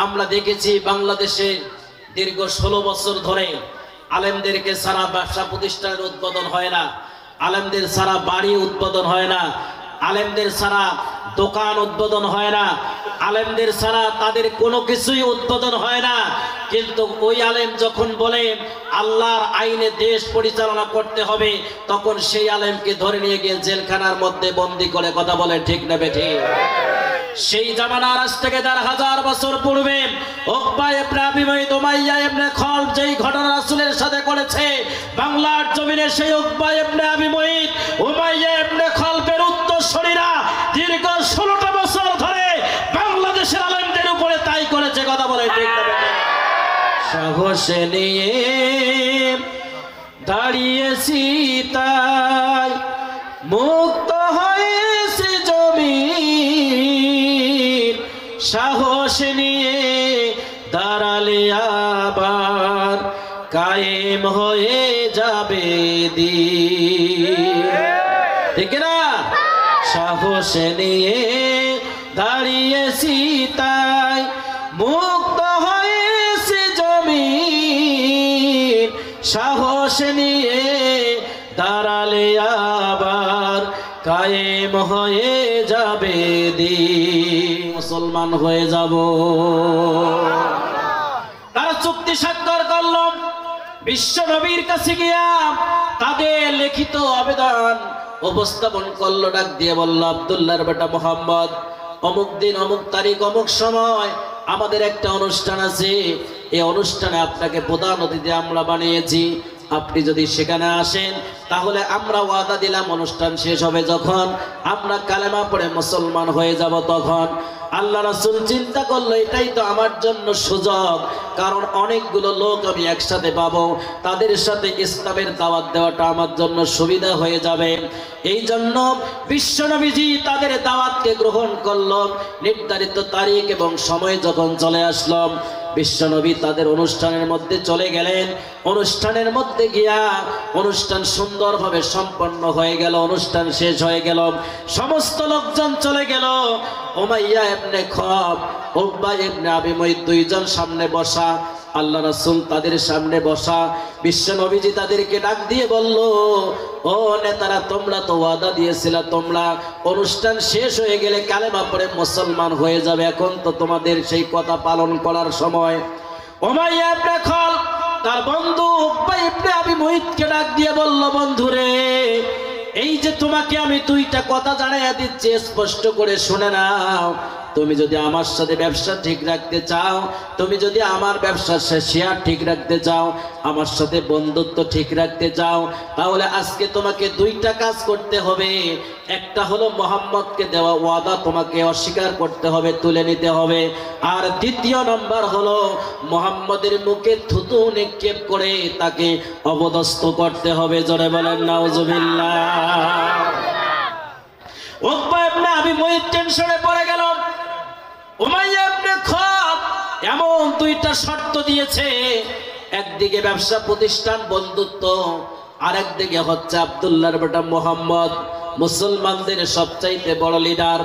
আমরা দেখেছি বাংলাদেশে দীর্ঘ 16 বছর ধরে আলেমদেরকে সারা ব্যবসা প্রতিষ্ঠানের উদ্বোধন হয় না, আলেমদের সারা বাড়ি উদ্বোধন হয় না, আলেমদের সারা দোকান উদ্বোধন হয় না, আলেমদের সারা তাদের কোনো কিছুই উদ্বোধন হয় না। কিন্তু ওই আলেম যখন বলে আল্লাহর আইনে দেশ পরিচালনা করতে হবে, তখন সেই আলেমকে ধরে নিয়ে গিয়ে জেলখানার মধ্যে বন্দী করে। কথা বলে ঠিক না বেঠিক? সেই জামানার আজ থেকে 1000 বছর পূর্বে উকবা ইবনে আবি মুঈত উমাইয়া ইবনে খালব যেই ঘটনা রাসূলের সাথে করেছে, বাংলার জমিনে সেই উকবা ইবনে আবি মুঈত উমাইয়া ইবনে খালবের উত্তরসূরিরা দীর্ঘ 16টা বছর ধরে বাংলাদেশের আলেমদের উপরে তাই করেছে। কথা বলে ঠিক না বেঠিক? সাহস নিয়ে দাঁড়িয়েছি তাই মুক্ত হয়েছে জমিন, সাহস নিয়ে দাঁড়ালে আবার কায়েম হয়ে যাবে দিন। ঠিক না? সাহস নিয়ে দাঁড়িয়েছি তাই মুক্ত হয়েছে জমিন, সাহস নিয়ে দাঁড়ালে আবার কায়েম হয়ে যাবে দিন। মুসলমান হয়ে যাব। তারা চুক্তি স্বাক্ষর করল, বিশ্ব নবীর কাছে গিয়া তাদের লিখিত আবেদন উপস্থাপন করলো। ডাক দিয়ে বলল, আব্দুল্লাহর বেটা মুহাম্মদ, অমুক দিন অমুক তারিখ অমুক সময় আমাদের একটা অনুষ্ঠান আছে, এই অনুষ্ঠানে আপনাকে প্রধান অতিথি আমরা বানিয়েছি। আপনি যদি সেখানে আসেন তাহলে আমরা ওয়াদা দিলাম অনুষ্ঠান শেষ হবে যখন আমরা কালেমা পড়ে মুসলমান হয়ে যাব তখন। আল্লাহ রাসূল চিন্তা করলো এটাই তো আমার জন্য সুযোগ, কারণ অনেকগুলো লোক আমি একসাথে পাবো, তাদের সাথে ইসলামের দাওয়াত দেওয়াটা আমার জন্য সুবিধা হয়ে যাবে। এই জন্য বিশ্বনবীজি তাদের দাওয়াতকে গ্রহণ করলো। নির্ধারিত তারিখ এবং সময় যখন চলে আসলো, বিশ্বনবী তাদের অনুষ্ঠানের মধ্যে চলে গেলেন। অনুষ্ঠানের মধ্যে গিয়া অনুষ্ঠান সুন্দরভাবে সম্পন্ন হয়ে গেল। অনুষ্ঠান শেষ হয়ে গেল, সমস্ত লোকজন চলে গেল। উমাইয়া ইবনে খালব, উকবা ইবনে আবি মুঈত দুইজন সামনে বসা, আল্লাহ রাসূল তাদের সামনে বসা। বিশ্বনবীজি তাদেরকে ডাক দিয়ে বলল, ও নেতারা, তোমরা তো ওয়াদা দিয়েছিলা তোমরা অনুষ্ঠান শেষ হয়ে গেলে কালেমা পড়ে মুসলমান হয়ে যাবে, এখন তো তোমাদের সেই কথা পালন করার সময়। উমাইয়া ইবনে খালব তার বন্ধু উকবা ইবনে আবি মুঈতকে ডাক দিয়ে বলল, বন্ধুরে, এই যে তোমাকে আমি দুইটা কথা জানাইয়া দিচ্ছি, স্পষ্ট করে শুনে নাও। তুমি যদি আমার সাথে ব্যবসা ঠিক রাখতে চাও, তুমি যদি আমার ব্যবসার শেয়ার ঠিক রাখতে চাও, আমার সাথে বন্ধুত্ব ঠিক রাখতে চাও, তাহলে আজকে তোমাকে দুইটা কাজ করতে হবে। একটা হলো মুহাম্মদকে দেওয়া ওয়াদা তোমাকে অস্বীকার করতে হবে, তুলে নিতে হবে। আর দ্বিতীয় নম্বর হলো মুহাম্মদের মুখে থুতু নিক্ষেপ করে তাকে অপদস্থ করতে হবে। জোরে বলেন নাউজুবিল্লাহ। উকবা ইবনে আবি মুঈত টেনশনে পড়ে গেল। উমাইয়া ইবনে খালব এমন দুইটা শর্ত দিয়েছে, একদিকে ব্যবসা প্রতিষ্ঠান বন্ধুত্ব, আরেকদিকে হচ্ছে আব্দুল্লাহর বেটা মুহাম্মদ, মুসলমানদের সবচাইতে বড় লিডার।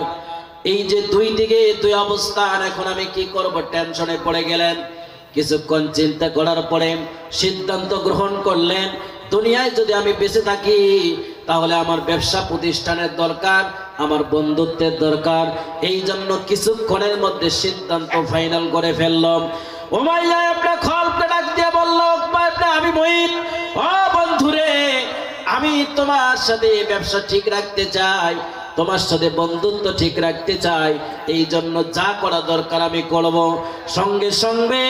এই যে দুই দিকে দুই অবস্থান, এখন আমি কি করব? টেনশনে পড়ে গেলেন। কিছুক্ষণ চিন্তা করার পরে সিদ্ধান্ত গ্রহণ করলেন, দুনিয়ায় যদি আমি বেঁচে থাকি তাহলে আমার ব্যবসা প্রতিষ্ঠানের দরকার, আমার বন্ধুত্বের দরকার। এই জন্য কিছুক্ষণের মধ্যে সিদ্ধান্ত ফাইনাল করে ফেললাম। উমাইয়া ইবনে খালবকে ডাক দিয়ে বলল, উকবা ইবনে আবি মুঈত, ও বন্ধুরে, আমি তোমার সাথে ব্যবসা ঠিক রাখতে চাই, তোমার সাথে বন্ধুত্ব ঠিক রাখতে চাই, এই জন্য যা করা দরকার আমি করব। সঙ্গে সঙ্গে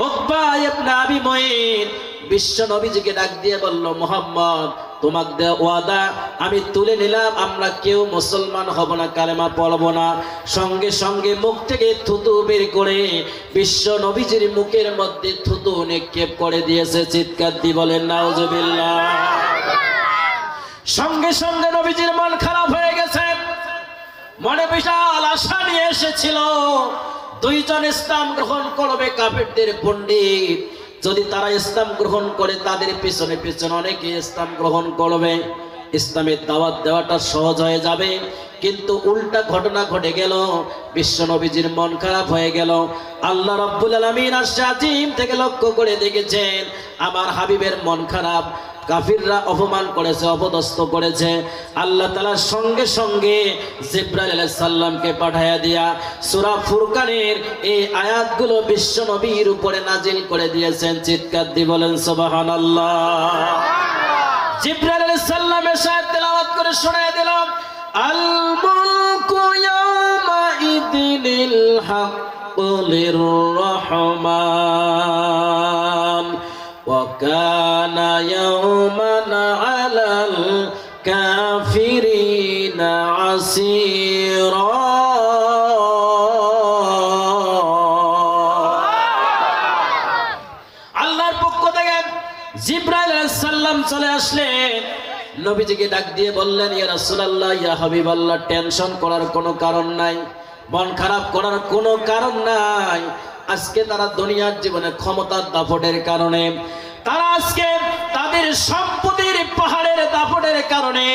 উকবা ইবনে আবি মুঈত বিশ্ব নবীজিকে ডাক দিয়ে বলল, মুহাম্মদ, তোমাকে দেওয়া ওয়াদা আমি তুলে নিলাম, আমরা কেউ মুসলমান হব না, কালেমা পড়ব না। সঙ্গে সঙ্গে মুখ থেকে থুতু বের করে বিশ্ব নবীজির মুখের মধ্যে থুতু নিক্ষেপ করে দিয়েছে। চিৎকার দিয়ে বলেন নাউজুবিল্লাহ। সঙ্গে সঙ্গে নবীজির মন খারাপ হয়ে গেছে, মনে বিশাল আশা নিয়ে এসেছিল দুইজন ইসলাম গ্রহণ করবে কাফেরদের পণ্ডিত, যদি তারা ইসলাম গ্রহণ করে তাদের পিছনে পিছনে অনেকে ইসলাম গ্রহণ করবে। ইসলামের দাওয়াত দেওয়াটা সহজ হয়ে যাবে। কিন্তু উল্টা ঘটনা ঘটে গেল, বিশ্ব নবীজির মন খারাপ হয়ে গেল। আল্লাহ রাব্বুল আলামিন আরশে আজিম থেকে লক্ষ্য করে দেখেছেন আমার হাবিবের মন খারাপ, কাফিররা অপমান করেছে, অপদস্থ করেছে। আল্লাহ তাআলা সঙ্গে সঙ্গে জিবরাইল আলাইহিস সালামকে পাঠায়া দিয়া সূরা ফুরকানের এই আয়াতগুলো বিশ্ব নবীর উপরে নাজিল করে দিয়েছেন। চিৎকার দিয়ে বলেন সুবহানাল্লাহ। জিবরাইল আলাইহিস সালাম এসে তেলাওয়াত করে শোনায় দিল, আল মুলকু ইয়াওমা ইদিনিল হাক্কু লির-রহমান ওয়া কানা ইয়াওমান আলাল কাফিরিনা আসীরা। আল্লাহর পক্ষ থেকে জিবরাইল আলাইহিস সালাম চলে আসলেন, নবীজিকে ডাক দিয়ে বললেন, ইয়া রাসূলুল্লাহ, ইয়া হাবিবাল্লাহ, টেনশন করার কোনো কারণ নাই, মন খারাপ করার কোনো কারণ নাই। আজকে তারা দুনিয়ার জীবনে ক্ষমতার দাপটের কারণে, তারা আজকে তাদের সম্পত্তির পাহাড়ের দাপটের কারণে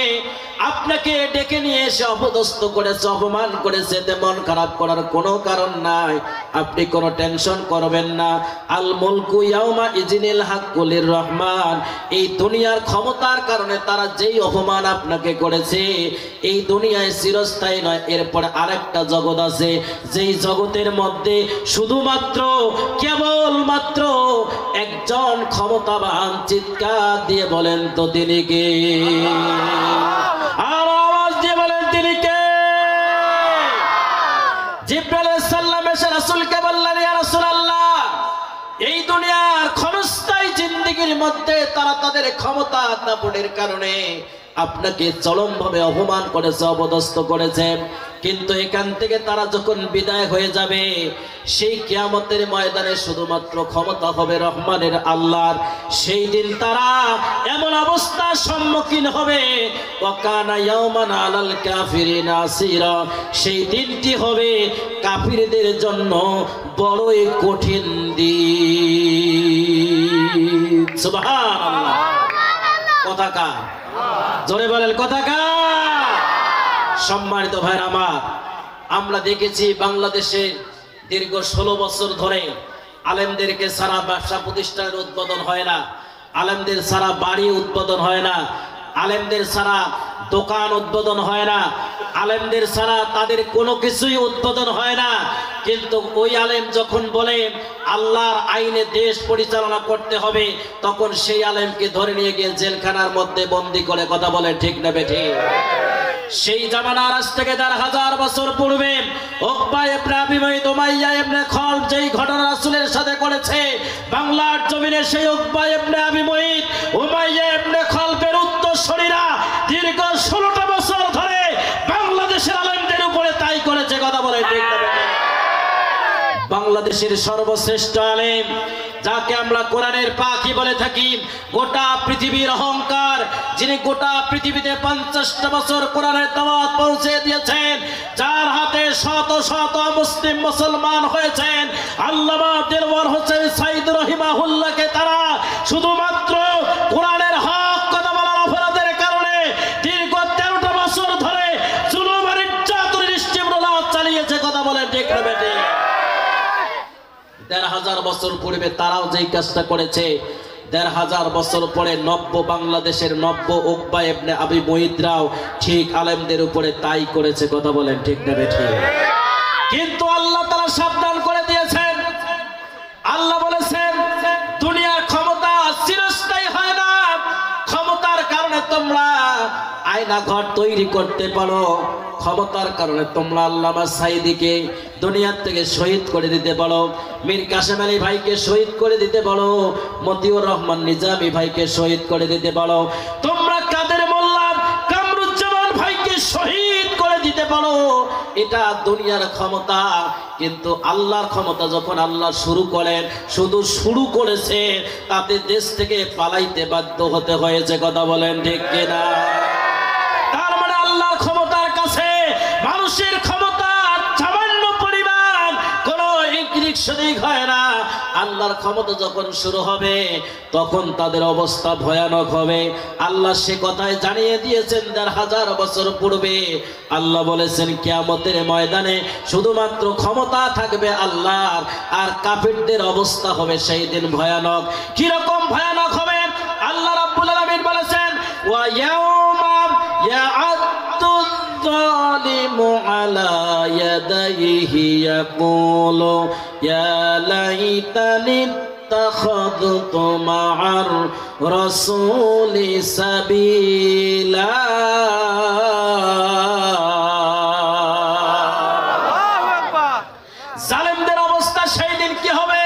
আপনাকে ডেকে নিয়ে এসে অপদস্থ করেছে, অপমান করেছে। মন খারাপ করার কোনো কারণ নাই, আপনি কোনো টেনশন করবেন না। আল মুলকু ইয়াউমা ইজিনিল হাক্কু লির-রহমান, এই দুনিয়ার ক্ষমতার কারণে তারা যেই অপমান আপনাকে করেছে, এই দুনিয়ায় চিরস্থায়ী নয়, এরপরে আরেকটা জগৎ আছে, যেই জগতের মধ্যে শুধুমাত্র কেবলমাত্র একজন ক্ষমতাবান। চিৎকার দিয়ে বলেন তো তিনি কে? আর আওয়াজ দিয়ে বলেন তিনি কে? জিবরাইল আলাইহিস সালাম এসে রাসূলকে বললেন, ইয়া রাসূলুল্লাহ, এই দুনিয়ার ক্ষণস্থায়ী জিন্দেগির মধ্যে তারা তাদের ক্ষমতা দাপটের কারণে আপনাকে চরমভাবে অপমান করেছে, অপদস্থ করেছে। কিন্তু এখান থেকে তারা যখন বিদায় হয়ে যাবে, সেই কিয়ামতের ময়দানে শুধুমাত্র ক্ষমতা হবে রহমানের আল্লাহর। সেই দিন তারা এমন অবস্থার সম্মুখীন হবে, ওয়া কানা ইয়াওমান আলাল কাফিরিনা আসীরা, সেই দিনটি হবে কাফিরদের জন্য বড়ই কঠিন দিন। সুবহানাল্লাহ। কথা কার? জোরে বলেন কথা কার? সম্মানিত ভাইরা আমার, আমরা দেখেছি বাংলাদেশে দীর্ঘ 16 বছর ধরে আলেমদেরকে সারা ব্যবসা প্রতিষ্ঠানের উদ্বোধন হয় না, আলেমদের সারা বাড়ি উদ্বোধন হয় না, আলেমদের সারা দোকান উদ্বোধন হয় না, আলেমদের সারা তাদের কোনো কিছুই উদ্বোধন হয় না। কিন্তু ওই আলেম যখন বলে আল্লাহর আইনে দেশ পরিচালনা করতে হবে, তখন সেই আলেমকে ধরে নিয়ে গিয়ে জেলখানার মধ্যে বন্দী করে। কথা বলে ঠিক না বেঠিক? সেই জামানার আজ থেকে 1000 বছর পূর্বে উকবা ইবনে আবি মুঈত, উমাইয়া ইবনে খালদ যেই ঘটনা রাসূলের সাথে করেছে, বাংলার জমিনে সেই উকবা ইবনে আবি মুঈত, উমাইয়া ইবনে খালদের উত্তরসূরিরা দীর্ঘ 16টা বছর ধরে বাংলাদেশের আলেমদের উপরে তাই করেছে। কথা বলে ঠিক না বেঠিক? বাংলাদেশের সর্বশ্রেষ্ঠ আলেম, যাকে আমরা কোরআনের পাখি বলে থাকি, গোটা পৃথিবীর অহংকার, যিনি গোটা পৃথিবীতে 50টা বছর কোরআনের দাওয়াত পৌঁছে দিয়েছেন, যার হাতে শত শত মুসলিম মুসলমান হয়েছেন, আল্লামা দেলওয়ার হোসেন সাইদ রহিমাহুল্লাহকে তারা শুধুমাত্র কোরআনের হক কথা বলার অপরাধের কারণে দীর্ঘ 13টা বছর ধরে জুলুম আর নির্যাতনের স্টিমরোলার চালিয়েছে। কথা বলে ঠিক না বেঠিক? 1500 বছর পূর্বে তারাও যেই কাজটা করেছে, 1500 বছর পরে নব্য বাংলাদেশের নব্য উকবা ইবনে আবি মুঈতরাও ঠিক আলেমদের উপরে তাই করেছে। কথা বলেন ঠিক না বেঠিক? কিন্তু আল্লাহ তাআলা সাবধান করে দিয়েছেন। আল্লাহ বলেছেন দুনিয়ার ক্ষমতা চিরস্থায়ী হয় না, ক্ষমতার কারণে তোমরা আয়না ঘর তৈরি করতে পারো, ক্ষমতার কারণে তোমরা আল্লামা সাইদিকে দুনিয়ার থেকে শহীদ করে দিতে পারো, মীর কাসেম আলী ভাইকে শহীদ করে দিতে পারো, মতিউর রহমান নিজামী ভাইকে শহীদ করে দিতে পারো, তোমরা কাদের মোল্লা কামরুজ্জামান ভাইকে শহীদ করে দিতে পারো। এটা দুনিয়ার ক্ষমতা। কিন্তু আল্লাহর ক্ষমতা যখন আল্লাহ শুরু করেন, শুধু শুরু করেছে, তাতে দেশ থেকে পালাইতে বাধ্য হতে হয়েছে। কথা বলেন ঠিক কিনা? তার মানে আল্লাহর ক্ষমতার কাছে মানুষের ক্ষমতা সামান্য পরিমাণ। কোন রিক্সা শরীক হয় না। আল্লাহর ক্ষমতা যখন শুরু হবে তখন তাদের অবস্থা ভয়ানক হবে। আল্লাহ সে কথায় জানিয়ে দিয়েছেন ১,৫০০ বছর পূর্বে। আল্লাহ বলেছেন কিয়ামতের ময়দানে শুধুমাত্র ক্ষমতা থাকবে আল্লাহর, আর কাফিরদের অবস্থা হবে সেই দিন ভয়ানক। কিরকম ভয়ানক হবে? আল্লাহ রাব্বুল আলামিন বলেছেন ওয়া ইয়াউমা ইয়া'আদ্দু যালিমু আলা ইয়াদাইহি ইয়াকুলু ইয়া লাইতানি ইত্তাখাযতু মা'আর রাসূলি সাবিলা। জালেমদের অবস্থা সেই দিন কি হবে?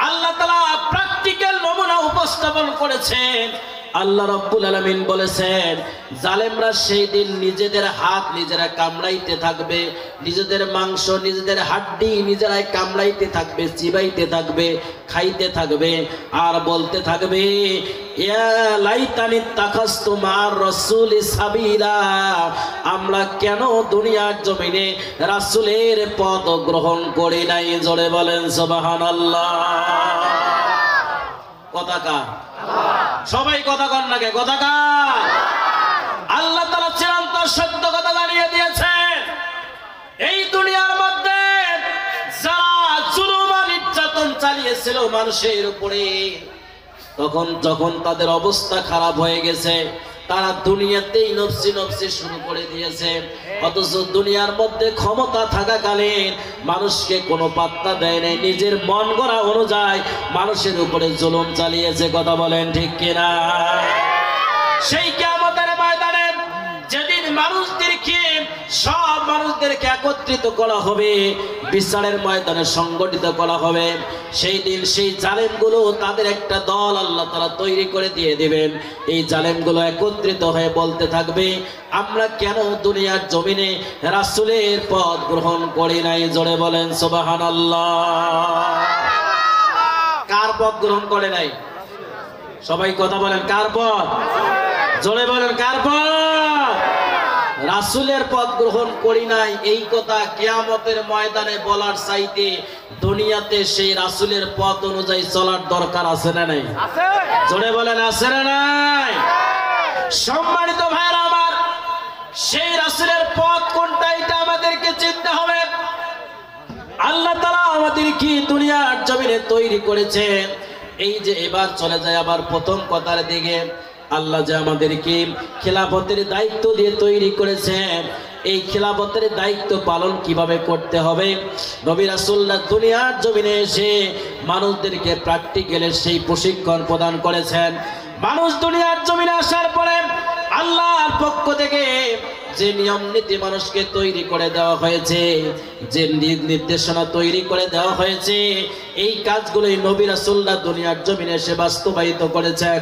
আল্লাহ তাআলা প্র্যাকটিক্যাল নমুনা উপস্থাপন করেছেন। আল্লাহ রাব্বুল আলামিন বলেছেন জালেমরা সেই দিন নিজেদের হাত নিজেরা কামড়াইতে থাকবে, নিজেদের মাংস নিজেদের হাড্ডি নিজেরাই কামড়াইতে থাকবে, চিবাইতে থাকবে, খাইতে থাকবে, আর বলতে থাকবে ইয়া লাইতানি তাখাস্তু মা'আর রাসূলি সাবিলা, আমরা কেন দুনিয়ার জমিনে রাসূলের পথ গ্রহণ করি নাই। জোরে বলেন সুবহানাল্লাহ। কথা কার? সবাই কথা কর নাকি? কথা কার? আল্লাহ তাআলা চিরন্ত সত্য কথা জানিয়ে দিয়েছেন। এই দুনিয়ার মধ্যে যারা জুলুম আর নির্যাতন চালিয়েছিল মানুষের উপরে, যখন তাদের অবস্থা খারাপ হয়ে গেছে তারা দুনিয়াতেই নফসি নফসি শুরু করে দিয়েছে। অথচ দুনিয়ার মধ্যে ক্ষমতা থাকাকালীন মানুষকে কোনো পাত্তা দেয় নাই, নিজের মন গড়া অনুযায়ী মানুষের উপরে জুলুম চালিয়েছে। কথা বলেন ঠিক কিনা? সেই কিয়ামতের ময়দানে যেদিন সব মানুষদেরকে একত্রিত করা হবে, বিচারের ময়দানে সংগঠিত করা হবে, সেই দিন সেই জালেমগুলো তাদের একটা দল আল্লাহ তাআলা তৈরি করে দিয়ে দিবেন। এই জালেমগুলো একত্রিত হয়ে বলতে থাকবে আমরা কেন দুনিয়ার জমিনে রাসূলের পথ গ্রহণ করি নাই। জোরে বলেন সুবহানাল্লাহ। কার পথ গ্রহণ করে নাই? সবাই কথা বলেন, কার পথ? জোরে বলেন, কার পথ? রাসূলের পথ গ্রহণ করি নাই। এই কথা কিয়ামতের ময়দানে বলার চাইতে দুনিয়াতে সেই রাসূলের পথ অনুযায়ী চলার দরকার আছে না নাই? জোরে বলেন, আছে না নাই? সম্মানিত ভাইরা আমার, সেই রাসূলের পথ কোনটা এটা আমাদেরকে চিনতে হবে। আল্লাহ তাআলা আমাদেরকে দুনিয়ার জমিনে তৈরি করেছেন। এই যে এবার চলে যায় আবার প্রথম কথার দিকে, আল্লাহ যে আমাদেরকে খেলাফতের দায়িত্ব দিয়ে তৈরি করেছেন, এই খেলাফতের দায়িত্ব পালন কিভাবে করতে হবে নবী রাসূলুল্লাহ দুনিয়ার জমিনে এসে মানুষদেরকে প্র্যাকটিক্যালের সেই প্রশিক্ষণ প্রদান করেছেন। মানুষ দুনিয়ার জমিনে আসার পরে আল্লাহর পক্ষ থেকে যে নিয়ম নীতি মানুষকে তৈরি করে দেওয়া হয়েছে, যে নির্দেশনা তৈরি করে দেওয়া হয়েছে, এই কাজগুলোই নবী রাসূলুল্লাহ দুনিয়ার জমিনে এসে বাস্তবায়িত করেছেন।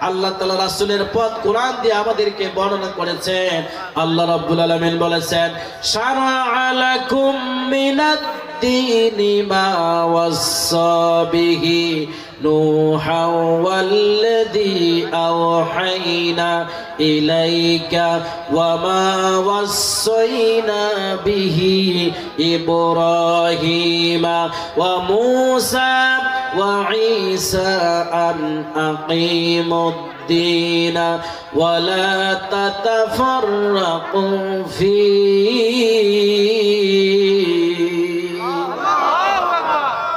আল্লাহ তাআলা রাসূলের পথ কোরআন দিয়ে আমাদেরকে বর্ণনা করেছেন। আল্লাহ রাব্বুল আলামিন বলেছেন শারা'a লাকুম মিনাদ-দীনি মা ওয়াসসা বিহি নূহা ওয়াল্লাযী আওহাইনা ইলাইকা ওয়া মা ওয়াসাইনা বিহি ইব্রাহিমা ওয়া মূসা ওয়া ঈসা আন আকিমুদ-দীন ওয়া লা তাতাফাররাকু ফীহি।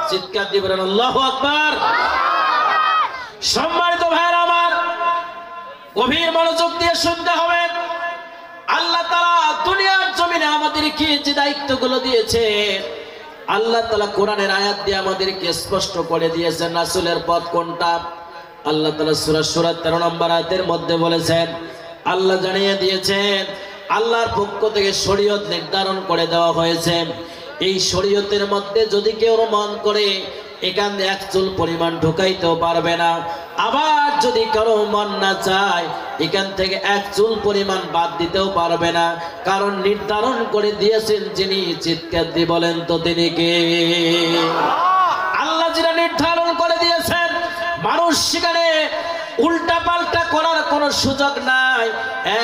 চিৎকার দিয়ে বলেন আল্লাহু আকবার। সম্মানিত ভাইরা আমার, গভীর মনোযোগ দিয়ে শুনতে হবে। আল্লাহ তাআলা দুনিয়ার জমিনে আমাদেরকে যে দায়িত্বগুলো দিয়েছে, আল্লাহ তাআলা কোরআনের আয়াত দিয়ে আমাদেরকে স্পষ্ট করে দিয়েছেন রাসূলের পথ কোনটা। আল্লাহ তাআলা সূরা সূরা 13 নম্বর আয়াতের মধ্যে বলেছেন, আল্লাহ জানিয়ে দিয়েছেন আল্লাহর পক্ষ থেকে শরীয়ত নির্ধারণ করে দেওয়া হয়েছে। এই শরীয়তের মধ্যে যদি কেউ মন করে এখান থেকে এক চুল পরিমাণ ঢুকাইতেও পারবে না, আবার যদি কারো মন না চায় এখান থেকে এক চুল পরিমাণ বাদ দিতেও পারবে না, কারণ নির্ধারণ করে দিয়েছেন যিনি। চিৎকার দিয়ে বলেন তো তিনি কে? আল্লাহ যেটা নির্ধারণ করে দিয়েছেন, মানুষ সেখানে উল্টা পাল্টা করার কোনো সুযোগ নাই,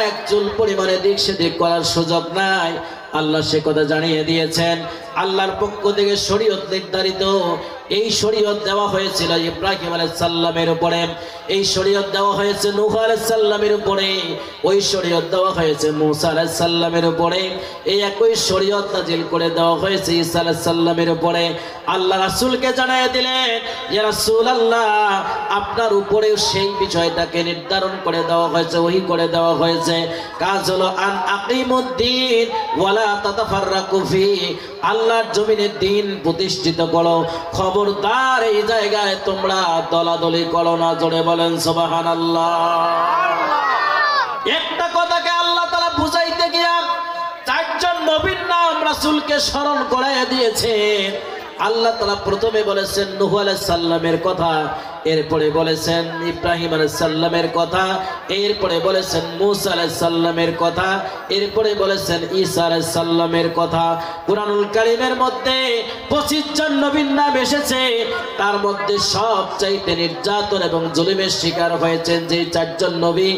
এক চুল পরিমাণে দিক সেদিক করার সুযোগ নাই। আল্লাহ সে কথা জানিয়ে দিয়েছেন। আল্লাহর পক্ষ থেকে শরীয়ত নির্ধারিত, এই শরীয়ত দেওয়া হয়েছিল ইব্রাহিম আলাইহিস সালামের উপরে, এই শরীয়ত দেওয়া হয়েছে নূহ আলাইহিস সালামের উপরে, ওই শরীয়ত দেওয়া হয়েছে মূসা আলাইহিস সালামের উপরে, এই একই শরীয়ত নাজিল করে দেওয়া হয়েছে ঈসা আলাইহিস সালামের উপরে। আল্লাহ রাসূলকে জানিয়ে দিলেন, ইয়া রাসূলুল্লাহ, আপনার উপরেও সেই বিষয়টাকে নির্ধারণ করে দেওয়া হয়েছে, ওহী করে দেওয়া হয়েছে। কাজ হলো আন আকিমুদ্দিন ওয়ালা তাতাফাররাকু ফি, আল্লাহর জমিনে দিন প্রতিষ্ঠিত করো, খবরদার এই জায়গায় তোমরা দলাদলি করো না। জোরে বলেন সুবহানাল্লাহ। একটা কথাকে আল্লাহ তাআলা বুঝাইতে গিয়া চারজন নবীর নাম রাসূলকে স্মরণ করাইয়া দিয়েছেন। আল্লাহ তাআলা প্রথমে বলেছেন নূহ আলাইহিস সালামের কথা, এরপরে বলেছেন ইব্রাহিম আলাইহিস সালামের কথা, এরপরে বলেছেন মূসা আলাইহিস সালামের কথা, এরপরে বলেছেন ঈসা আলাইহিস সালামের কথা। কুরআনুল কারীমের মধ্যে 25 জন নবীর নাম এসেছে, তার মধ্যে সবচাইতে নির্যাতন এবং জুলুমের শিকার হয়েছেন যে চারজন নবী।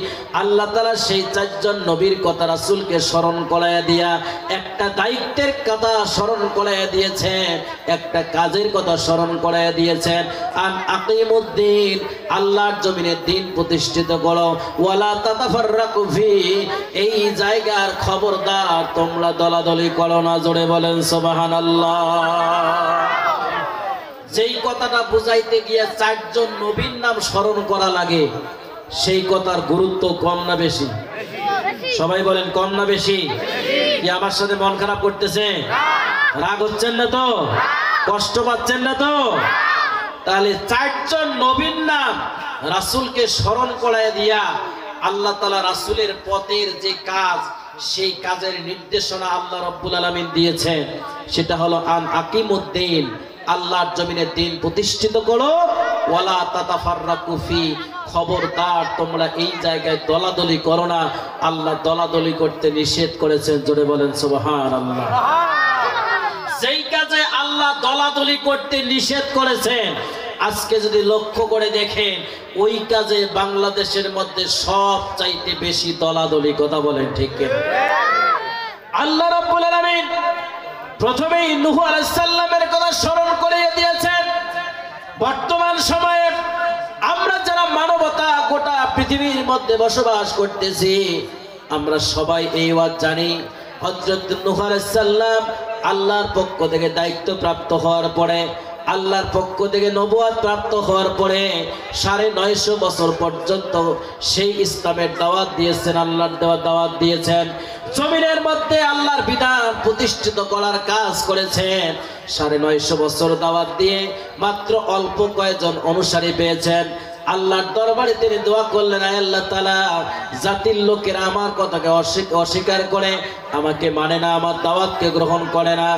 আল্লাহ তাআলা সেই চারজন নবীর কথা রাসূলকে স্মরণ করাইয়া দিয়া একটা দায়িত্বের কথা স্মরণ করাইয়া দিয়েছেন, একটা কাজের কথা স্মরণ করাইয়া দিয়েছেন। আন আকিমুদ্দিন, আল্লাহর জমিনে দিন প্রতিষ্ঠিত করো, ওয়ালা তাতাফাররাকু ফি, এই জায়গার খবরদার তোমরা দলাদলি করো না। জোরে বলেন সুবহানাল্লাহ। যেই কথাটা বুঝাইতে গিয়ে চারজন নবীর নাম স্মরণ করা লাগে, সেই কথার গুরুত্ব কম না বেশি? সবাই বলেন কম না বেশি? কি আমার সাথে মন খারাপ করতেছে? রাগ হচ্ছেন না তো? কষ্ট পাচ্ছেন না তো? তাহলে চারজন নবীর নাম রাসূলকে স্মরণ করায় দিয়া আল্লাহ তাআলা রাসূলের পথের যে কাজ, সেই কাজের নির্দেশনা আল্লাহ রাব্বুল আলামিন দিয়েছেন। সেটা হলো আন আকিমুদ্দিন, আল্লাহর জমিনে দিন প্রতিষ্ঠিত করো, ওয়ালা তাতাফাররাকু ফি, খবরদার তোমরা এই জায়গায় দলাদলি করো না। আল্লাহ দলাদলি করতে নিষেধ করেছেন। জোরে বলেন সুবহানাল্লাহ। যেই কাজে আল্লাহ দলাদলি করতে নিষেধ করেছেন, আজকে যদি লক্ষ্য করে দেখেন, ওই কাজে বাংলাদেশের মধ্যে সবচাইতে বেশি দলাদলি। কথা বলেন ঠিক কিনা? আল্লাহ রাব্বুল আলামিন প্রথমেই নূহ আলাইহিস সালামের কথা স্মরণ করিয়ে দিয়েছেন। বর্তমান সময়ে আমরা যারা মানবতা গোটা পৃথিবীর মধ্যে বসবাস করতেছি, আমরা সবাই এই ওয়াজ জানি। হযরত নূহ আলাইহিস সালাম আল্লাহর পক্ষ থেকে দায়িত্ব প্রাপ্ত হওয়ার পরে, আল্লাহর পক্ষ থেকে নবুয়ত প্রাপ্ত হওয়ার পরে 950 বছর পর্যন্ত সেই ইসলামের দাওয়াত দিয়েছেন, আল্লাহর দেওয়া দাওয়াত দিয়েছেন। জমিনের মধ্যে আল্লাহর বিধান প্রতিষ্ঠিত করার কাজ করেছেন। 950 বছর দাওয়াত দিয়ে মাত্র অল্প কয়েকজন অনুসারী পেয়েছেন। আল্লাহর দরবারে তিনি দোয়া করলেন, আয় আল্লাহ তাআলা, জাতির লোকেরা আমার কথাকে অস্বীকার করে, আমাকে মানে না, আমার দাওয়াতকে গ্রহণ করে না।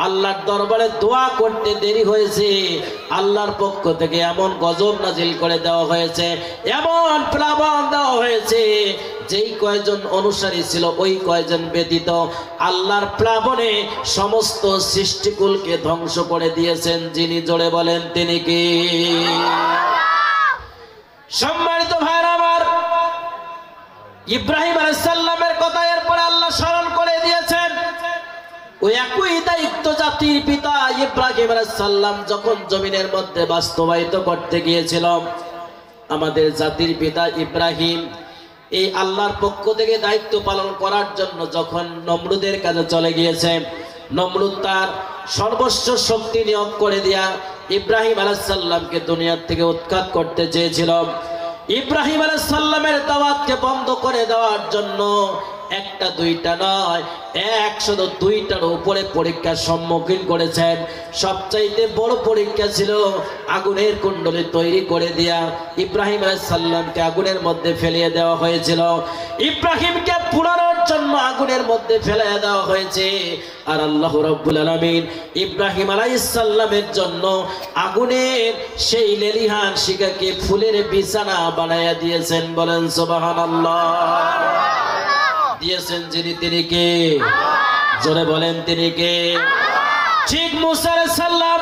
আল্লাহর দরবারে দোয়া করতে দেরি হয়েছে, আল্লাহর পক্ষ থেকে এমন গজব নাজিল করে দেওয়া হয়েছে, এমন প্লাবন দেওয়া হয়েছে, যেই কয়জন অনুসারী ছিল ওই কয়জন ব্যতীত আল্লাহর প্লাবনে সমস্ত সৃষ্টিকুলকে ধ্বংস করে দিয়েছেন। যিনি, জোরে বলেন তিনি কি? সম্মানিত ভাইরা আমার, ইব্রাহিম আলাইহিস সালামের কথা এরপরে আল্লাহ স্মরণ করে দিয়েছেন। ওই একই দায়িত্ব জাতির পিতা ইব্রাহিম আলাইহিস সালাম যখন জমিনের মধ্যে বাস্তবায়িত করতে গিয়েছিল, আমাদের জাতির পিতা ইব্রাহিম এই আল্লাহর পক্ষ থেকে দায়িত্ব পালন করার জন্য যখন নমরুদের কাছে চলে গিয়েছে, নমরুদ তার সর্বস্ব শক্তি নিয়োগ করে দিয়া ইব্রাহিম আলাইহিস সালামকে দুনিয়া থেকে উৎখাত করতে চেয়েছিল। ইব্রাহিম আলাইহিস সালামের দাওয়াতকে বন্ধ করে দেওয়ার জন্য একটা দুইটা নয়, 102টার উপরে পরীক্ষার সম্মুখীন করেছেন। সবচাইতে বড় পরীক্ষা ছিল আগুনের কুণ্ডলী তৈরি করে দিয়া ইব্রাহিম আলাইহিস সালামকে আগুনের মধ্যে ফেলিয়ে দেওয়া হয়েছিল। ইব্রাহিমকে পুরানোর জন্য আগুনের মধ্যে ফেলিয়ে দেওয়া হয়েছে। আর আল্লাহ রাব্বুল আলামিন ইব্রাহিম আলাইহিস সালামের জন্য আগুনের সেই লেলিহান শিখাকে ফুলের বিছানা বানাইয়া দিয়েছেন। বলেন সুবহানাল্লাহ। দিয়েছেন যিনি, তিনি কে? জোরে বলেন তিনি কে? ঠিক মূসা আলাইহিস সালাম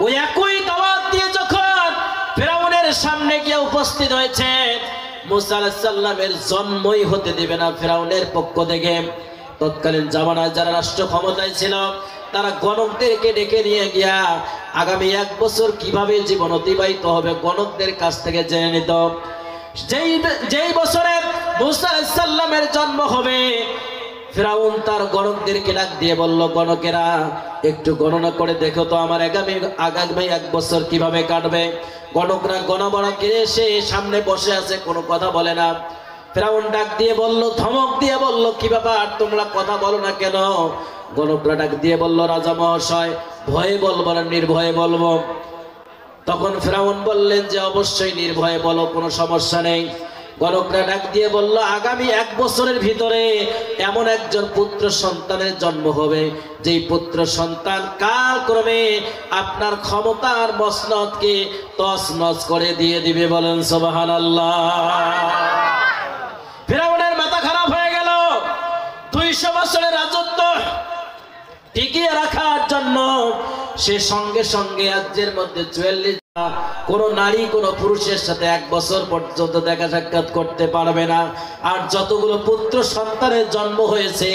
ওই একই দাওয়াত দিয়ে যখন ফিরাউনের সামনে গিয়ে উপস্থিত হয়েছে, মূসা আলাইহিস সালামের জন্মই হতে দিবে না ফিরাউনের পক্ষ থেকে। তৎকালীন জামানায় যারা রাষ্ট্র ক্ষমতায় ছিল তারা গণকদেরকে ডেকে নিয়ে গিয়া আগামী 1 বছর কিভাবে জীবন অতিবাহিত হবে গণকদের কাছ থেকে জেনে নিত। যেই বছরে মুসা আলাইহিস সালামের জন্ম হবে, ফিরাউন তার গণকদেরকে ডাক দিয়ে বলল, গণকেরা একটু গণনা করে দেখো তো আমার আগামী 1 বছর কিভাবে কাটবে। গণকরা গণনা করে এসে সামনে বসে আছে, কোনো কথা বলে না। ফিরাউন ডাক দিয়ে বলল, ধমক দিয়ে বলল, কি ব্যাপার তোমরা কথা বলো না কেন? গণকরা ডাক দিয়ে বলল, রাজা মহাশয় ভয়ে বলবো না নির্ভয়ে বলবো? তখন ফিরাউন বললেন যে অবশ্যই নির্ভয়ে বলো, কোনো সমস্যা নেই। গণকরা ডাক দিয়ে বলল, আগামী 1 বছরের ভিতরে এমন একজন পুত্র সন্তানের জন্ম হবে যেই পুত্র সন্তান কালক্রমে আপনার ক্ষমতার মসনদকে তছনছ করে দিয়ে দিবে। বলেন সুবহানাল্লাহ। ফিরাউনের মাথা খারাপ হয়ে গেল। 200 বছরের রাজত্ব টিকিয়ে রাখার জন্য সে সঙ্গে সঙ্গে রাজ্যের মধ্যে 44 কোন নারী কোন পুরুষের সাথে 1 বছর পর্যন্ত দেখা সাক্ষাৎ করতে পারবে না। আর যতগুলো পুত্র সন্তানের জন্ম হয়েছে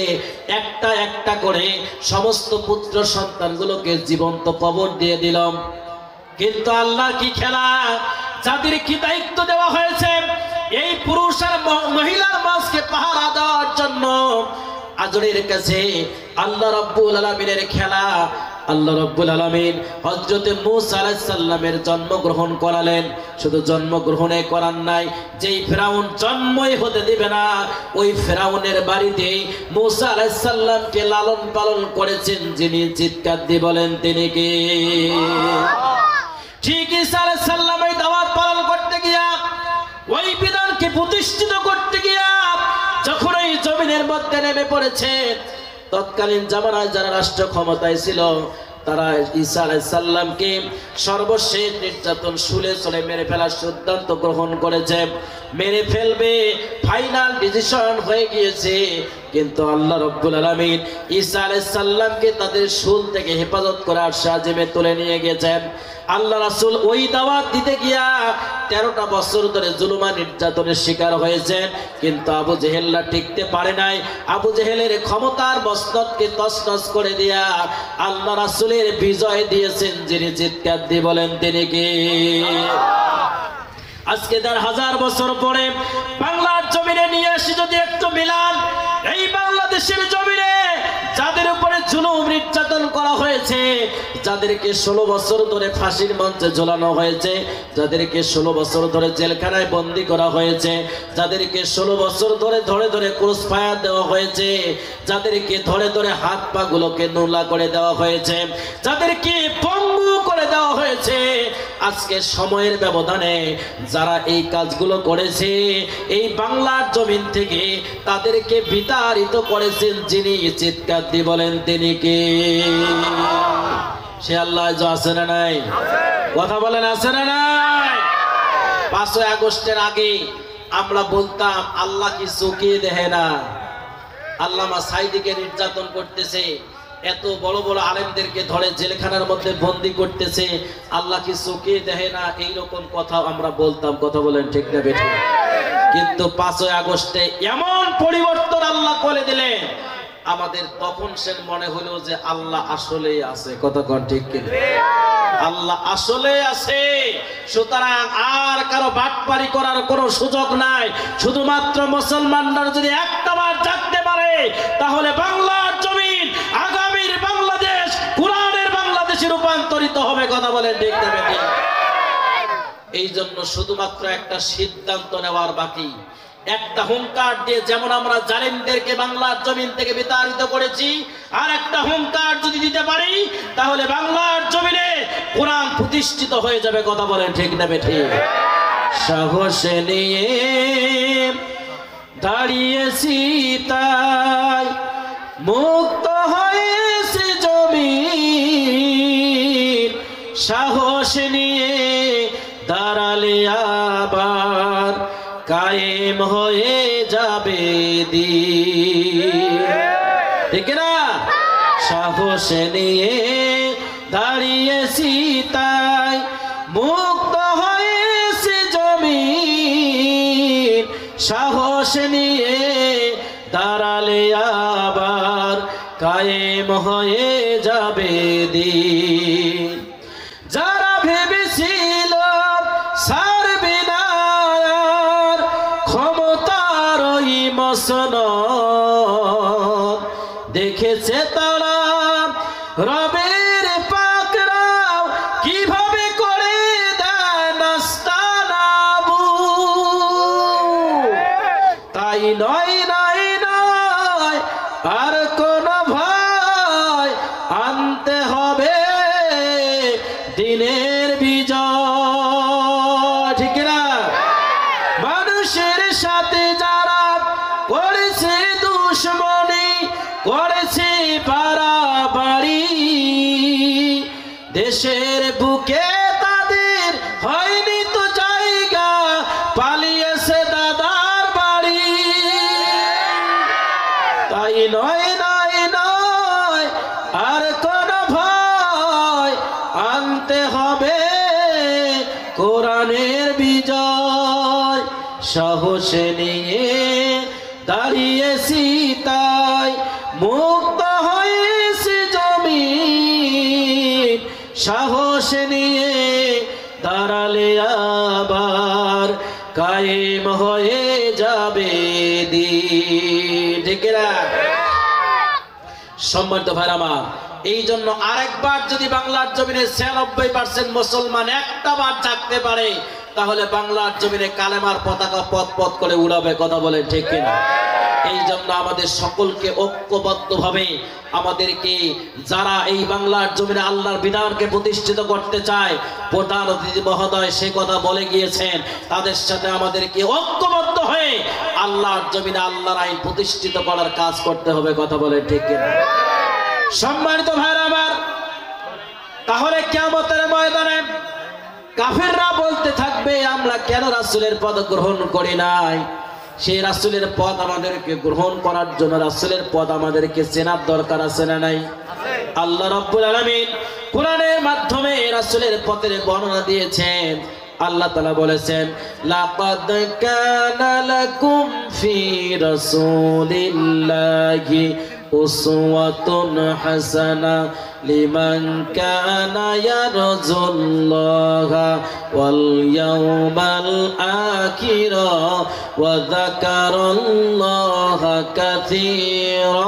একটা একটা করে সমস্ত পুত্র সন্তানগুলোকে জীবন্ত কবর দিয়ে দিলাম। কিন্তু আল্লাহর কি খেলা! যাদের কি দায়িত্ব দেওয়া হয়েছে এই পুরুষ আর মহিলার মাঝকে পাহারা দেওয়ার জন্য, আজরের কাছে আল্লাহ রাব্বুল আলামিনের খেলা। আল্লাহ রাব্বুল আলামিন হযরত মূসা আলাইহিস সালামের জন্মগ্রহণ করালেন। শুধু জন্মগ্রহণে করান নাই, যেই ফিরাউন জন্মই হতে দিবে না ওই ফিরাউনের বাড়িতে মূসা আলাইহিস সালামকে লালন পালন করেছেন যিনি, চিৎকার দিয়ে বলেন তিনি কে? ঠিক ঈসা আলাইহিস সালাম এই দাওয়াত পালন করতে গিয়া, ওই বিধানকে প্রতিষ্ঠিত করতে গিয়া যখন এই জমিনের মধ্যে নেমে পড়েছে, তৎকালীন জামানায় যারা রাষ্ট্র ক্ষমতায় ছিল তারা ঈসা আলাইহিস সালামকে সর্বশেষ নির্যাতন শুলে চলে মেরে ফেলার সিদ্ধান্ত গ্রহণ করেছে। মেরে ফেলবে, ফাইনাল ডিসিশন হয়ে গিয়েছে। কিন্তু আল্লাহ রাব্বুল আলামিন ঈসা আলাইহিস সালামকে তাদের শুল থেকে হেফাজত করার সাজিমে তুলে নিয়ে গেছেন। আল্লাহ রাসূল ওই দাওয়াত দিতে গিয়া 13টা বছর ধরে জুলুমা নির্যাতনের শিকার হয়েছেন। কিন্তু আবু জেহেলরা টিকতে পারে নাই। আবু জেহেলের ক্ষমতার মসনদকে তছনছ করে দিয়া আল্লাহ রাসূলের বিজয় দিয়েছেন যিনি, চিৎকার দিয়ে বলেন তিনি কে? আজকে 1000 বছর পরে বাংলার জমিনে নিয়ে আসি যদি একটু মিলান, এই বাংলাদেশের জমিনে যাদের উপরে জুলুম নির্যাতন করা হয়েছে, যাদেরকে 16 বছর ধরে ফাঁসির মঞ্চে ঝোলানো হয়েছে, যাদেরকে 16 বছর ধরে জেলখানায় বন্দী করা হয়েছে, যাদেরকে 16 বছর ধরে ধরে ধরে ক্রস ফায়ার দেওয়া হয়েছে, যাদেরকে ধরে ধরে হাত পা গুলোকে নোলা করে দেওয়া হয়েছে, যাদেরকে পঙ্গু করে দেওয়া হয়েছে, আজকে সময়ের ব্যবধানে যারা এই কাজগুলো করেছে এই বাংলার জমিন থেকে তাদেরকে বিতাড়িত করেছেন যিনি, চিৎকার দিয়ে বলেন তিনি কে? সে আল্লাহ আছে না নাই? কথা বলেন আছে না নাই? 5ই আগস্টের আগে আমরা বলতাম আল্লাহ কি চোখে দেখে না? আল্লামা সাইদিকে নির্যাতন করতেছে, এত বড় বড় আলেমদেরকে ধরে জেলখানার মধ্যে বন্দী করতেছে, আল্লাহ কি চোখে দেখে না? এইরকম কথা আমরা বলতাম। কথা বলেন ঠিক না বেঠিক? কিন্তু 5ই আগস্টে এমন পরিবর্তন আল্লাহ করে দিলেন, আমাদের তখন সে মনে হলো যে আল্লাহ আসলেই আছে। কথা কোন ঠিক কিনা? আল্লাহ আসলেই আছে। সুতরাং আর কারো বাটপারি করার কোনো সুযোগ নাই। শুধুমাত্র মুসলমানরা যদি একটাবার জাগতে পারে তাহলে বাংলার জমিন আগামীর বাংলাদেশ কোরআনের বাংলাদেশে রূপান্তরিত হবে। কথা বলেন ঠিক না বেঠিক? এই জন্য শুধুমাত্র একটা সিদ্ধান্ত নেওয়ার বাকি, একটা হুঙ্কার দিয়ে যেমন আমরা জালিমদেরকে বাংলার জমিন থেকে বিতাড়িত করেছি, আর একটা হুঙ্কার যদি দিতে পারি তাহলে বাংলার জমিনে কোরআন প্রতিষ্ঠিত হয়ে যাবে। কথা বলেন ঠিক না বেঠিক? সাহস নিয়ে দাঁড়িয়েছি তাই মুক্ত হয়েছে জমিন, সাহস নিয়ে দাঁড়ালে আবার কায়েম হয়ে যাবে দিন। ঠিক না? সাহস নিয়ে দাঁড়িয়েছি তাই মুক্ত হয়েছে জমিন, সাহস নিয়ে দাঁড়ালে আবার কায়েম হয়ে যাবে দিন। যারা ভেবেছিল ছাড়বে না আর ক্ষমতার ওই মসনদ, দেখেছে তারা রবের পাকরাও কিভাবে করে দেয় নাস্তানাবু। তাই নয় নয় নয় আর কোন ভয়, আনতে হবে দিনের বিজয়। ঠিক না? মানুষের সাথে যারা করেছে দুশ্মনী, করেছে বাড়াবাড়ি, দেশের বুকে তাদের হয়নি তো জায়গা, পালিয়েছে দাদার বাড়ি। তাই নয় নয় নয় আর কোন ভয়, আনতে হবে কোরআনের বিজয়। সাহসে নিয়ে দাঁড়িয়েছি তাই মুক্ত হয়েছে জমিন, সাহস নিয়ে দাঁড়ালে আবার কায়েম হয়ে যাবে দিন। ঠিক না? সম্মানিত ভাইরা আমার, এই জন্য আরেকবার যদি বাংলার জমিনে 96% মুসলমান একটা বার জাগতে পারে, তাহলে বাংলার জমিনে কালেমার পতাকা পথ পথ করে উড়াবে। কথা বলে ঠিক কিনা? এই জন্য আমাদের সকলকে ঐক্যবদ্ধভাবে আমাদেরকে, যারা এই বাংলার জমিনে আল্লাহর বিধানকে প্রতিষ্ঠিত করতে চায়, প্রধান অতিথি মহোদয় সে কথা বলে গিয়েছেন, তাদের সাথে আমাদেরকে ঐক্যবদ্ধ হয়ে আল্লাহর জমিনে আল্লাহর আইন প্রতিষ্ঠিত করার কাজ করতে হবে। কথা বলে ঠিক কিনা? সম্মানিত ভাইরা আমার, তাহলে কিয়ামতের ময়দানে কাফেররা বলতে থাকবে, আমরা কেন রাসূলের পদ গ্রহণ করি নাই? সেই রাসূলের পদ আমাদেরকে গ্রহণ করার জন্য রাসূলের পদ আমাদেরকে চেনার দরকার আছে না নাই? আল্লাহ রাব্বুল আলামিন কোরআনের মাধ্যমে রাসূলের পথের বর্ণনা দিয়েছেন। আল্লাহ তাআলা বলেছেন, লাকাদ কানা লাকুম ফি রাসূলিল্লাহি উসওয়াতুন হাসানা লিমান কানা ইয়ারজুল্লাহা ওয়াল ইয়াউমাল আখির ওয়া যাকারাল্লাহা কাসীরা।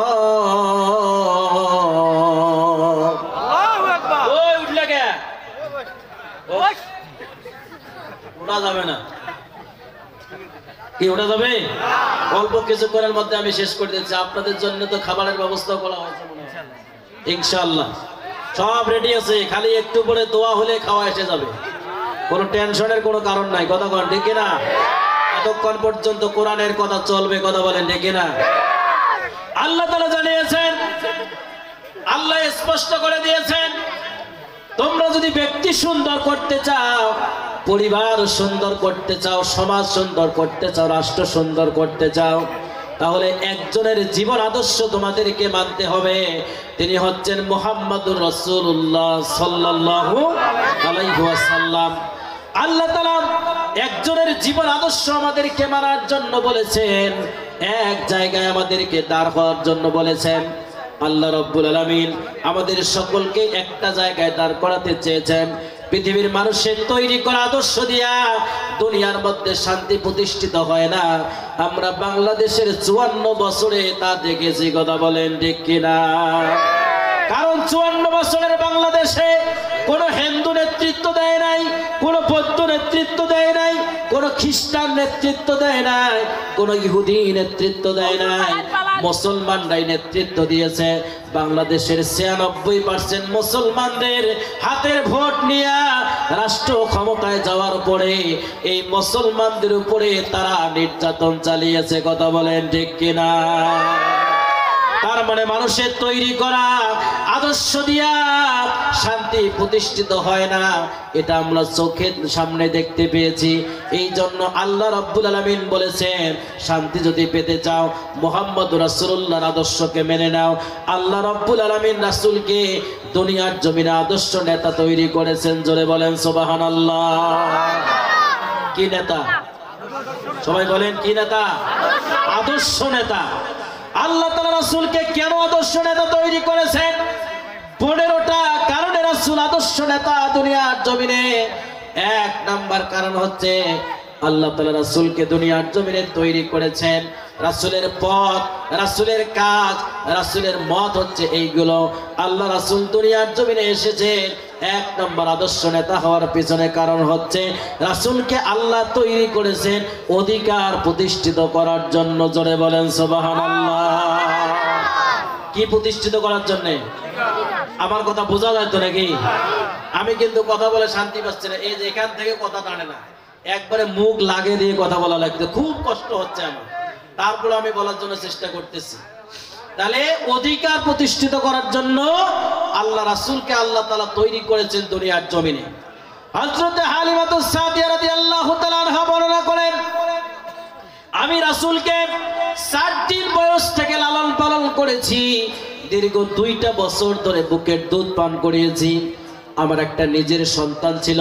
আল্লাহু আকবার। ওই উঠলে কে? ওঠা যাবে না কি? ওঠা যাবে? অল্প কিছুক্ষণের মধ্যে আমি শেষ করে দিচ্ছি। আপনাদের জন্য তো খাবারের ব্যবস্থা করা হয়েছে ইনশাআল্লাহ, সব রেডি আছে, খালি একটু পরে দোয়া হলে খাওয়া এসে যাবে। কোনো টেনশনের কোনো কারণ নাই। কথা বলেন ঠিক না? এতক্ষণ পর্যন্ত কোরআনের কথা চলবে। কথা বলেন ঠিক না? আল্লাহ তাআলা জানিয়েছেন, আল্লাহ স্পষ্ট করে দিয়েছেন, তোমরা যদি ব্যক্তি সুন্দর করতে চাও, পরিবার সুন্দর করতে চাও, সমাজ সুন্দর করতে চাও, রাষ্ট্র সুন্দর করতে চাও, তাহলে একজনের জীবন আদর্শ তোমাদেরকে মানতে হবে। তিনি হচ্ছেন মুহাম্মাদুর রাসূলুল্লাহ সাল্লাল্লাহু আলাইহি ওয়াসাল্লাম। আল্লাহ তাআলা একজনের জীবন আদর্শ আমাদেরকে মানার জন্য বলেছেন, এক জায়গায় আমাদেরকে দাঁড় হওয়ার জন্য বলেছেন। আল্লাহ রাব্বুল আলামিন আমাদের সকলকে একটা জায়গায় দাঁড় করাতে চেয়েছেন। পৃথিবীর মানুষের তৈরি করা আদর্শ দিয়া দুনিয়ার মধ্যে শান্তি প্রতিষ্ঠিত হয় না। আমরা বাংলাদেশের 54 বছরে তা দেখেছি। কথা বলেন ঠিক কিনা? কারণ 54 বছরের বাংলাদেশে কোনো হিন্দু নেতৃত্ব দেয় নাই, কোনো বৌদ্ধ নেতৃত্ব দেয় নাই, কোনো খ্রিস্টান নেতৃত্ব দেয় নাই, কোনো ইহুদি নেতৃত্ব দেয় নাই, মুসলমানরাই নেতৃত্ব দিয়েছে। বাংলাদেশের 96% মুসলমানদের হাতের ভোট নিয়ে রাষ্ট্র ক্ষমতায় যাওয়ার পরে এই মুসলমানদের উপরে তারা নির্যাতন চালিয়েছে। কথা বলেন ঠিক কিনা? তার মানে মানুষের তৈরি করা আদর্শ দিয়া শান্তি প্রতিষ্ঠিত হয় না, এটা আমরা চোখের সামনে দেখতে পেয়েছি। এই জন্য আল্লাহ রাব্বুল আলামিন বলেছেন, শান্তি যদি পেতে চাও মুহাম্মদ রাসূলুল্লাহর আদর্শকে মেনে নাও। আল্লাহ রাব্বুল আলামিন রাসূলকে দুনিয়ার জমিনে আদর্শ নেতা তৈরি করেছেন। জোরে বলেন সুবহানাল্লাহ। কি নেতা? সবাই বলেন কি নেতা? আদর্শ নেতা। আল্লাহ তাআলা রাসূলকে কেন আদর্শ নেতা তৈরি করেছেন? 15টা কারণে রাসূল আদর্শ নেতা দুনিয়ার জমিনে। 1 নাম্বার কারণ হচ্ছে আল্লাহ তাআলা রাসূলকে দুনিয়ার জমিনে তৈরি করেছেন। রাসূলের পথ, রাসূলের কাজ, রাসূলের মত হচ্ছে এইগুলো। আল্লাহ রাসূল দুনিয়ার জমিনে এসেছেন 1 নম্বর আদর্শ নেতা হওয়ার পিছনে কারণ হচ্ছে রাসূলকে আল্লাহ তৈরি করেছেন অধিকার প্রতিষ্ঠিত করার জন্য। জোরে বলেন সুবহানাল্লাহ। কি প্রতিষ্ঠিত করার জন্য? আমার কথা বোঝা যায় তো নাকি? আমি কিন্তু কথা বলে শান্তি পাচ্ছি না। এই যে এখান থেকে কথা টানে না, একবারে মুখ লাগিয়ে দিয়ে কথা বলা লাগছে, খুব কষ্ট হচ্ছে আমার। তারপরে আমি বলার জন্য চেষ্টা করতেছি। তাহলে অধিকার প্রতিষ্ঠিত করার জন্য আল্লাহ রাসূলকে আল্লাহ তাআলা তৈরি করেছেন দুনিয়ার জমিনে। হযরত হালিমাতুস সাদিয়া রাদিয়াল্লাহু তাআলা আনহা বর্ণনা করেন, আমি রাসূলকে 4 দিন বয়স থেকে লালন পালন করেছি, দীর্ঘ 2টা বছর ধরে বুকের দুধ পান করিয়েছি। আমার একটা নিজের সন্তান ছিল,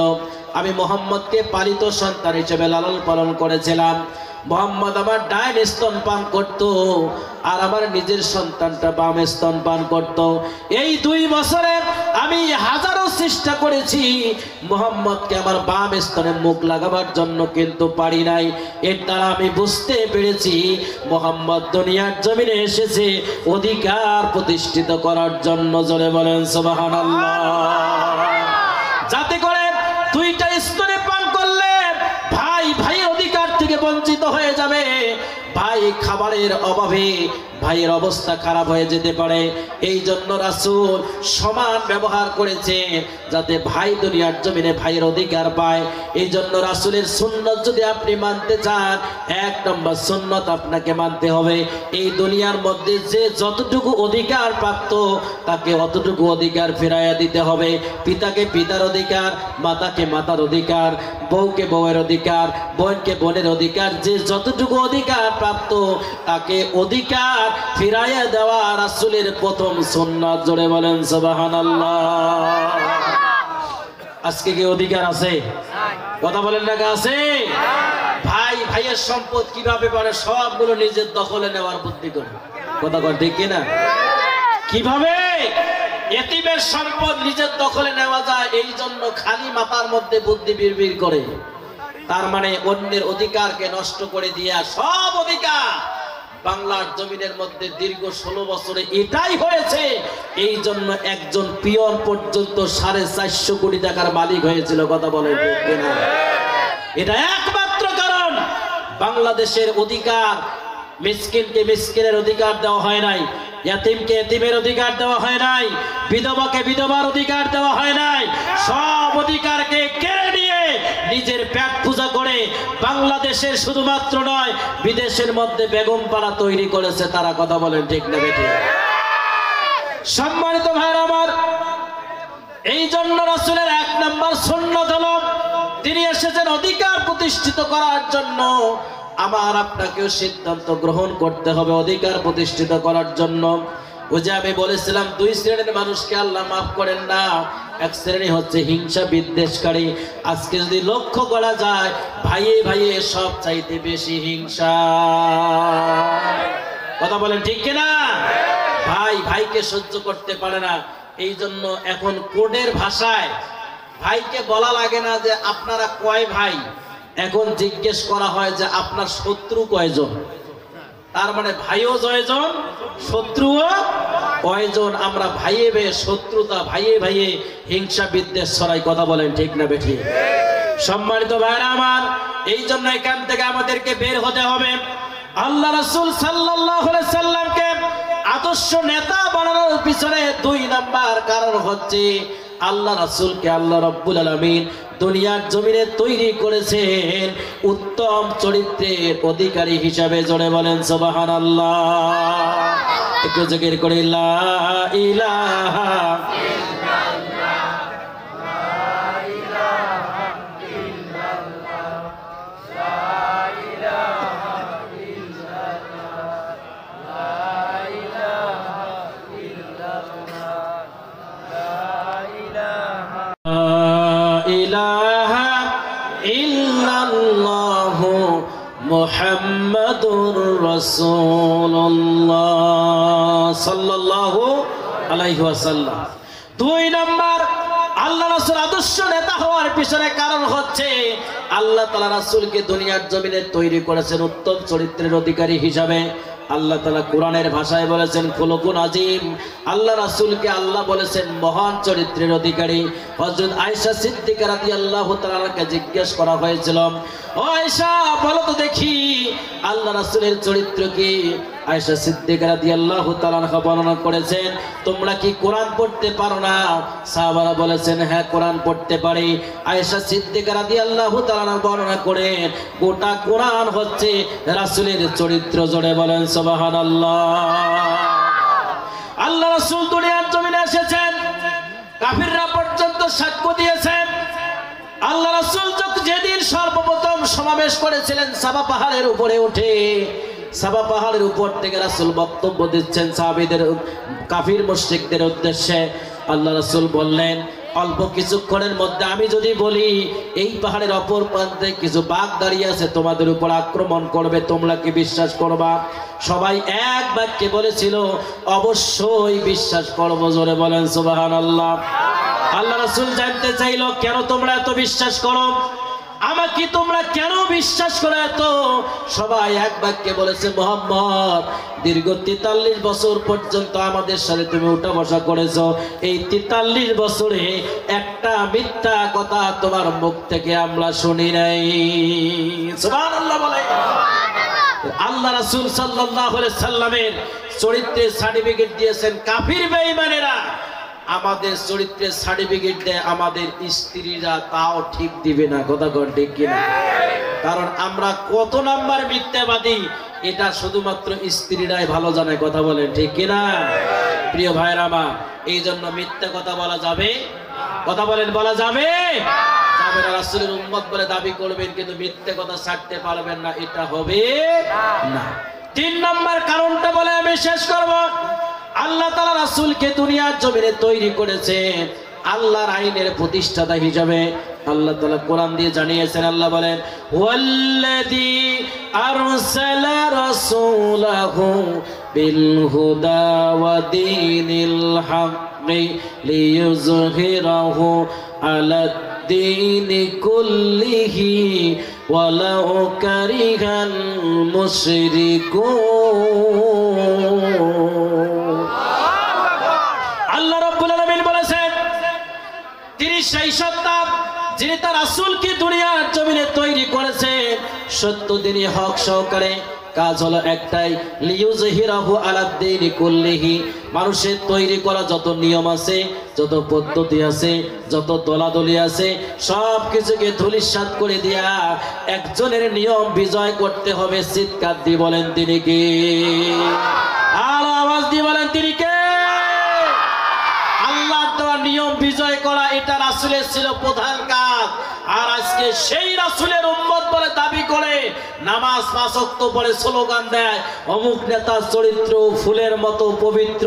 আমি মুহাম্মদকে পালিত সন্তান হিসেবে লালন পালন করেছিলাম। মুহাম্মদ আমার ডাইন স্তন পান করত, আর আমার নিজের সন্তানটা বাম স্তন পান করত। এই 2 বছরে আমি হাজারো চেষ্টা করেছি মুহাম্মদকে আমার বাম স্তনে মুখ লাগাবার জন্য, কিন্তু পারি নাই। এর দ্বারা আমি বুঝতে পেরেছি মুহাম্মদ দুনিয়ার জমিনে এসেছে অধিকার প্রতিষ্ঠিত করার জন্য। জোরে বলেন সুবহানাল্লাহ। যাতে করে 2টা স্তনে পান করলে ভাই ভাইয়ের অধিকার থেকে বঞ্চিত হয়ে যাবে, ভাই খাবারের অভাবে ভাইয়ের অবস্থা খারাপ হয়ে যেতে পারে। এই জন্য রাসূল সমান ব্যবহার করেছে যাতে ভাই দুনিয়ার জমিনে ভাইয়ের অধিকার পায়। এই জন্য রাসূলের সুন্নাত যদি আপনি মানতে চান, 1 নম্বর সুন্নাত আপনাকে মানতে হবে এই দুনিয়ার মধ্যে যে যতটুকু অধিকার প্রাপ্ত তাকে অতটুকু অধিকার ফিরাইয়া দিতে হবে। পিতাকে পিতার অধিকার, মাতাকে মাতার অধিকার, বউকে বউয়ের অধিকার, বোনকে বোনের অধিকার, যে যতটুকু অধিকার প্রাপ্ত তাকে অধিকার ফিরাইয়া দেওয়া রাসূলের প্রথম সুন্নাত। জোরে বলেন সুবহানাল্লাহ। আজকে কি অধিকার আছে? কথা বলেন না, আছে? ভাই ভাইয়ের সম্পদ কিভাবে পারে সবগুলো নিজের দখলে নেওয়ার বুদ্ধি করে। কথা কর ঠিক কিনা? কিভাবে এতিমের সম্পদ নিজের দখলে নেওয়া যায়, এই জন্য খালি মাথার মধ্যে বুদ্ধি বিড়বিড় করে। তার মানে অন্যের অধিকারকে নষ্ট করে দিয়া সব অধিকার বাংলার জমিনের মধ্যে দীর্ঘ 16 বছরে এটাই হয়েছে। এই জন্য একজন পিয়ন পর্যন্ত 450 কোটি টাকার মালিক হয়েছিল। কথা বলেন ঠিক না? এটা একমাত্র কারণ বাংলাদেশের অধিকার, মিসকিনকে মিসকিনের অধিকার দেওয়া হয় নাই, ইয়াতিমকে ইয়াতিমের অধিকার দেওয়া হয় নাই, বিধবাকে বিধবার অধিকার দেওয়া হয় নাই। সব অধিকারকে কেড়ে নিয়ে নিজের পেট পূজা করে বাংলাদেশের শুধুমাত্র নয় বিদেশের মধ্যে বেগমপাড়া তৈরি করেছে তারা। কথা বলেন ঠিক না বেঠিক? সম্মানিত ভাইরা আমার, এই জন্য রাসূলের 1 নম্বর সুন্নাত হলো তিনি এসেছেন অধিকার প্রতিষ্ঠিত করার জন্য। আমার আপনাকেও সিদ্ধান্ত গ্রহণ করতে হবে অধিকার প্রতিষ্ঠিত করার জন্য। ওই যে আমি বলেছিলাম 2 শ্রেণীর মানুষকে আল্লাহ মাফ করেন না। এক শ্রেণী হচ্ছে হিংসা বিদ্বেষকারী। আজকে যদি লক্ষ্য করা যায় ভাইয়ে ভাইয়ে সব চাইতে বেশি হিংসা। কথা বলেন ঠিক কিনা? ভাই ভাইকে সহ্য করতে পারে না। এই জন্য এখন কোডের ভাষায় ভাইকে বলা লাগে না যে আপনারা কয় ভাই, এখন জিজ্ঞেস করা হয় যে আপনার শত্রু কয়জন। তার মানে ভাইও কয়জন, শত্রুও কয়জন। আমরা ভাইয়ে ভাইয়ে শত্রুতা, ভাইয়ে ভাইয়ে হিংসা বিদ্বেষ ছড়াই। কথা বলেন ঠিক না বেঠিক? সম্মানিত ভাইরা আমার, এই জন্য এখান থেকে আমাদেরকে বের হতে হবে। আল্লাহ রাসূল সাল্লাল্লাহু আলাইহি সাল্লামকে আদর্শ নেতা বানানোর পিছনে 2 নাম্বার কারণ হচ্ছে আল্লাহ রাসূলকে আল্লাহ রাব্বুল আলামিন দুনিয়ার জমিনে তৈরি করেছেন উত্তম চরিত্রের অধিকারী হিসাবে। জোরে বলেন সুবহানাল্লাহ। একটু জিকির করে লা ইলাহা ইল্লাল্লাহ, লা ইলাহা ইল্লাল্লাহ, লা ইলাহা ইল্লাল্লাহ, লা ইলাহা ইল্লাল্লাহ, লা ইলাহা ইল্লাল্লাহু মুহাম্মাদুর রাসূলুল্লাহ সাল্লাল্লাহু আলাইহি ওয়াসাল্লাম। 2 নাম্বার, আল্লাহ রাসূল আদর্শ নেতা হওয়ার পিছনে কারণ হচ্ছে আল্লাহ তাআলা রাসূলকে দুনিয়ার জমিনে তৈরি করেছেন উত্তম চরিত্রের অধিকারী হিসাবে। আল্লাহ তাআলা কোরআনের ভাষায় বলেছেন খুলুকুন আযীম। আল্লাহ রাসূলকে আল্লাহ বলেছেন মহান চরিত্রের অধিকারী। হযরত আয়েশা সিদ্দিকা রাদিয়াল্লাহু তাআলাকে জিজ্ঞেস করা হয়েছিল, ও আয়েশা বলো তো দেখি আল্লাহ রাসূলের চরিত্র কি? আয়েশা সিদ্দিকা রাদিয়াল্লাহু তাআলা বর্ণনা করেছেন, তোমরা কি কোরআন পড়তে পারো না? সাহাবারা বলেছেন হ্যাঁ কোরআন পড়তে পারি। আয়েশা সিদ্দিকা রাদিয়াল্লাহু তাআলা বর্ণনা করেন গোটা কোরআন হচ্ছে রাসূলের চরিত্র। জোরে বলেন সুবহানাল্লাহ। আল্লাহ রাসূল দুনিয়ার জমিনে এসেছেন, কাফিররা পর্যন্ত সাক্ষ্য দিয়েছেন। আল্লাহ রাসূল যেদিন সর্বপ্রথম সমাবেশ করেছিলেন সাবা পাহাড়ের উপরে উঠে, সাবা পাহাড়ের উপর থেকে রাসূল বক্তব্য দিচ্ছেন সাহাবীদের, কাফির মুশরিকদের উদ্দেশ্যে। আল্লাহ রাসূল বললেন অল্প কিছুক্ষণের মধ্যে আমি যদি বলি এই পাহাড়ের অপর প্রান্তে কিছু বাঘ দাঁড়িয়ে আছে তোমাদের উপর আক্রমণ করবে, তোমরা কি বিশ্বাস করবা? সবাই এক বাক্যে বলেছিল অবশ্যই বিশ্বাস করব। জোরে বলেন সুবহানাল্লাহ। আল্লাহ রাসূল জানতে চাইল কেন তোমরা এত বিশ্বাস করো, আমাকে তোমরা কেন বিশ্বাস করো এত? সবাই এক বাক্যে বলেছে মুহাম্মদ দীর্ঘ 43 বছর পর্যন্ত আমাদের সাথে তুমি উঠা বসা করেছো, এই 43 বছরে একটা মিথ্যা কথা তোমার মুখ থেকে আমরা শুনি নাই। সুবহানাল্লাহ বলে। আল্লাহ রাসূল সাল্লাল্লাহু আলাইহি সাল্লামের চরিত্রের সার্টিফিকেট দিয়েছেন কাফির বেঈমানেরা। আমাদের চরিত্রের সার্টিফিকেট দেয় আমাদের স্ত্রীরা, তাও ঠিক দিবে না। কথা কন ঠিক কিনা? কারণ আমরা কত নাম্বার মিথ্যাবাদী এটা শুধুমাত্র স্ত্রীরাই ভালো জানে। কথা বলেন ঠিক কিনা? প্রিয় ভাইরা আমার, এই জন্য মিথ্যা কথা বলা যাবে? কথা বলেন বলা যাবে? যাবে না। রাসূলের উম্মত বলে দাবি করবেন কিন্তু মিথ্যা কথা ছাড়তে পারবেন না, এটা হবে না। 3 নাম্বার কারণটা বলে আমি শেষ করব। আল্লাহ তাআলা রাসূলকে দুনিয়ার জমিনে তৈরি করেছেন আল্লাহর আইনের প্রতিষ্ঠাতা হিসাবে। আল্লাহ তাআলা কোরআন দিয়ে জানিয়েছেন, আল্লাহ বলেন ওয়াল্লাযী আরসালা রাসূলাহু বিল হুদা ওয়া দীনিল হাক্কি লিইয়ুযহিরাহু আলাদ দীনি কুল্লিহি ওয়ালাউ কারিহাল মুশরিকুন। আল্লাহ রাব্বুল আলামিন বলেছেন তিনি সেই সত্তা যিনি তার রাসূলকে দুনিয়ার জমিনে তৈরি করেছেন সত্য দিনী হক সহকারে। কাজ হলো একটাই, লিইয়ুযহিরাহু আলাদ দীনি কুল্লিহি। মানুষের তৈরি করা যত নিয়ম আছে, যত পদ্ধতি আছে, যত দলাদলি আছে, সব কিছুকে ধূলিসাৎ করে দিয়া একজনের নিয়ম বিজয় করতে হবে। চিৎকার দিয়ে বলেন তিনি কে? আর আওয়াজ দিয়ে বলেন তিনি কে? আল্লাহর দেওয়া নিয়ম বিজয় করা এটা রাসূলের ছিল প্রধান কাজ। আর আজকে সেই রাসূলের উম্মত বলে দাবি করে নামাজ 5 ওয়াক্ত পড়ে স্লোগান দেয় অমুক নেতার চরিত্র ফুলের মতো পবিত্র।